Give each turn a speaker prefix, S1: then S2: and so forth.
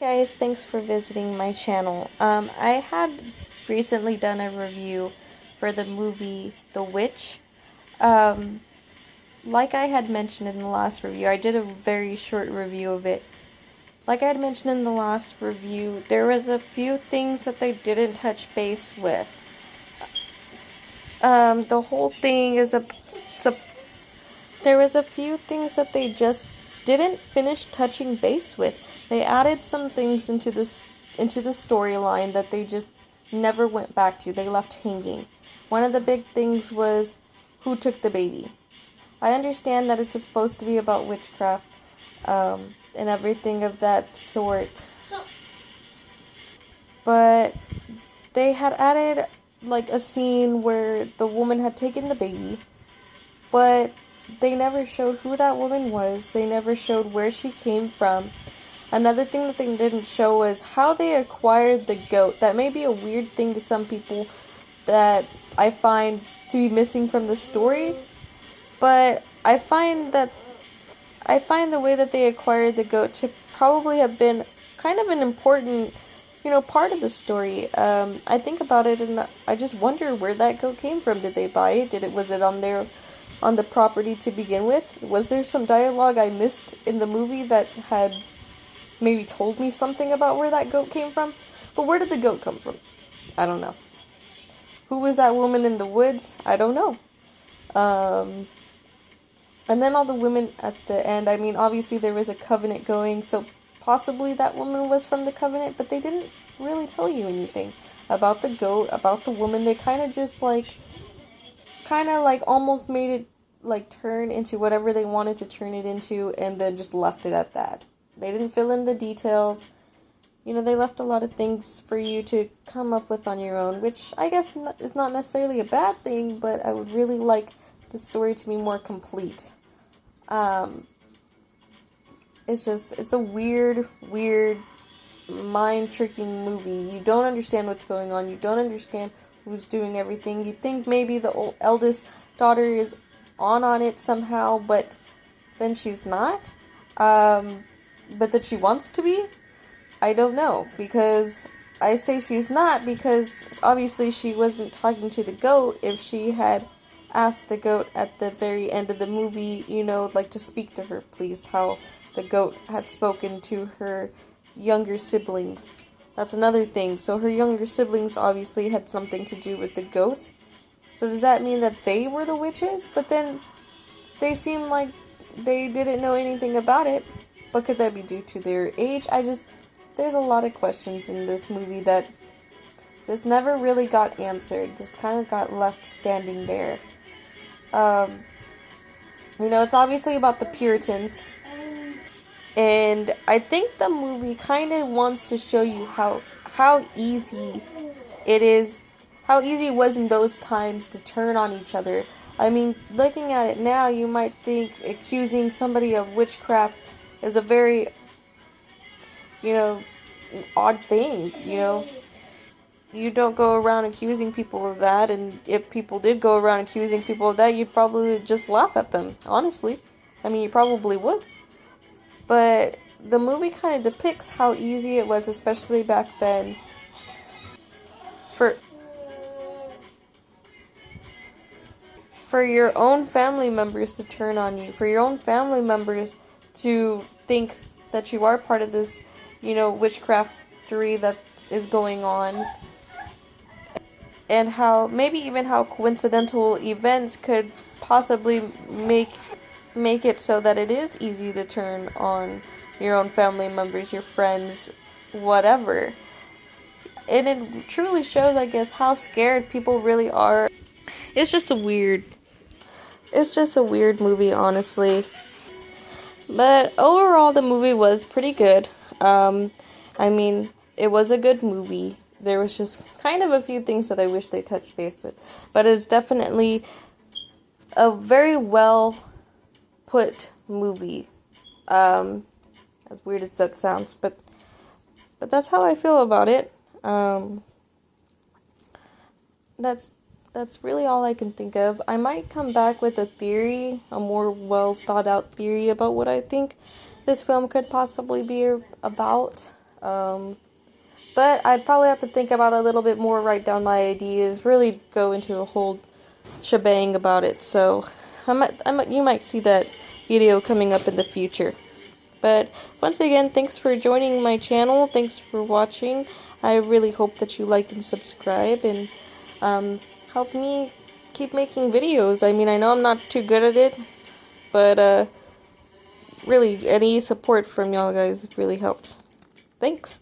S1: Guys, thanks for visiting my channel. I had recently done a review for the movie The Witch. Um, like I had mentioned in the last review, I did a very short review of it. Like I had mentioned in the last review, there was a few things that they didn't touch base with. The whole thing is there was a few things that they just didn't finish touching base with. They added some things into the storyline that they just never went back to. They left hanging. One of the big things was who took the baby. I understand that it's supposed to be about witchcraft and everything of that sort, but they had added like a scene where the woman had taken the baby, but they never showed who that woman was. They never showed where she came from. Another thing that they didn't show was how they acquired the goat. That may be a weird thing to some people that I find to be missing from the story, but I find the way that they acquired the goat to probably have been kind of an important, part of the story. I think about it and I just wonder where that goat came from. Did they buy it? Was it on the property to begin with? Was there some dialogue I missed in the movie that had maybe told me something about where that goat came from? But where did the goat come from? I don't know. Who was that woman in the woods? I don't know. And then all the women at the end, I mean, obviously there was a covenant going, so possibly that woman was from the covenant, but they didn't really tell you anything about the goat, about the woman. They kind of just almost made it turn into whatever they wanted to turn it into and then just left it at that. They didn't fill in the details. They left a lot of things for you to come up with on your own, which I guess is not necessarily a bad thing, but I would really like the story to be more complete. It's a weird, mind-tricking movie. You don't understand what's going on. You don't understand who's doing everything. You think maybe the eldest daughter is on it somehow, but then she's not. But that she wants to be? I don't know, because I say she's not because obviously she wasn't talking to the goat. If she had asked the goat at the very end of the movie, to speak to her, please, how the goat had spoken to her younger siblings. That's another thing. So her younger siblings obviously had something to do with the goat. So does that mean that they were the witches? But then they seem like they didn't know anything about it. But could that be due to their age? There's a lot of questions in this movie that just never really got answered. Just kind of got left standing there. It's obviously about the Puritans. And I think the movie kind of wants to show you how easy it was in those times to turn on each other. I mean, looking at it now, you might think accusing somebody of witchcraft is a very, odd thing, You don't go around accusing people of that, and if people did go around accusing people of that, you'd probably just laugh at them, honestly. I mean, you probably would. But the movie kind of depicts how easy it was, especially back then, for your own family members to turn on you, for your own family members to think that you are part of this, witchcraftery that is going on, and how coincidental events could possibly make it so that it is easy to turn on your own family members, your friends, whatever. And it truly shows, I guess, how scared people really are. It's just a weird movie, honestly. But overall, the movie was pretty good. I mean, it was a good movie. There was just kind of a few things that I wish they touched base with. But it's definitely a very well put movie. As weird as that sounds, but that's how I feel about it. That's really all I can think of. I might come back with a more well thought out theory about what I think this film could possibly be about. But I'd probably have to think about it a little bit more, write down my ideas, really go into the whole shebang about it. So you might see that video coming up in the future. But once again, thanks for joining my channel. Thanks for watching. I really hope that you like and subscribe and help me keep making videos. I mean, I know I'm not too good at it, but really, any support from y'all guys really helps. Thanks.